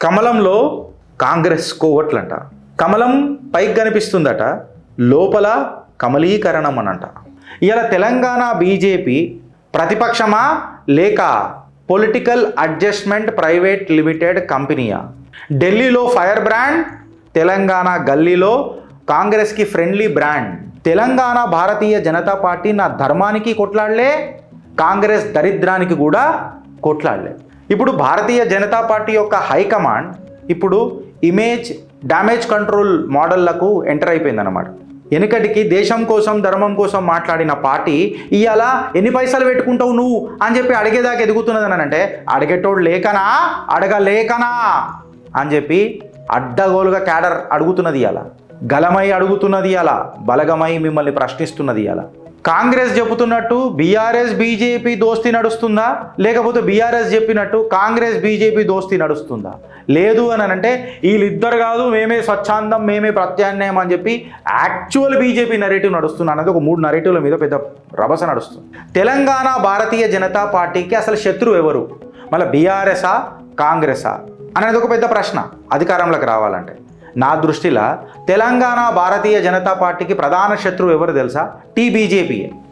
కమలంలో కాంగ్రెస్ కోవట్లంట. కమలం పైకి కనిపిస్తుందట, లోపల కమలీకరణం అనంట. ఇలా తెలంగాణ బీజేపీ ప్రతిపక్షమా లేక పొలిటికల్ అడ్జస్ట్మెంట్ ప్రైవేట్ లిమిటెడ్ కంపెనీయా? ఢిల్లీలో ఫైర్ బ్రాండ్, తెలంగాణ గల్లీలో కాంగ్రెస్కి friendly brand. Telangana Bharatiya Janata party నా ధర్మానికి కొట్లాడలే, కాంగ్రెస్ దరిద్రానికి కూడా కొట్లాడలే. ఇప్పుడు భారతీయ జనతా పార్టీ యొక్క హైకమాండ్ ఇప్పుడు ఇమేజ్ డ్యామేజ్ కంట్రోల్ మోడళ్లకు ఎంటర్ అయిపోయిందన్నమాట. వెనుకటికి దేశం కోసం ధర్మం కోసం మాట్లాడిన పార్టీ ఇవాళ ఎన్ని పైసలు పెట్టుకుంటావు నువ్వు అని చెప్పి అడిగేదాకా ఎదుగుతున్నది అని అంటే, అడిగేటోడు లేకనా అడగలేకనా అని చెప్పి అడ్డగోలుగా క్యాడర్ అడుగుతున్నది ఇవాళ. గలమై అడుగుతున్నది ఇవాళ, బలగమై మిమ్మల్ని ప్రశ్నిస్తున్నది ఇవాళ. కాంగ్రెస్ చెబుతున్నట్టు బీఆర్ఎస్ బీజేపీ దోస్తీ నడుస్తుందా, లేకపోతే బీఆర్ఎస్ చెప్పినట్టు కాంగ్రెస్ బీజేపీ దోస్తీ నడుస్తుందా? లేదు అని అంటే వీళ్ళిద్దరు కాదు, మేమే స్వచ్ఛాందం, మేమే ప్రత్యామ్నాయం అని చెప్పి యాక్చువల్ బీజేపీ నరేటివ్ నడుస్తుంది అన్నది ఒక 3 నరేటివ్ల మీద పెద్ద రభస నడుస్తుంది. తెలంగాణ భారతీయ జనతా పార్టీకి అసలు శత్రువు ఎవరు? మళ్ళీ బీఆర్ఎసా కాంగ్రెసా అనేది ఒక పెద్ద ప్రశ్న. అధికారంలోకి రావాలంటే నా దృష్టిలో తెలంగాణ భారతీయ జనతా పార్టీకి ప్రధాన శత్రువు ఎవరు తెలుసా? టీబీజేపీ.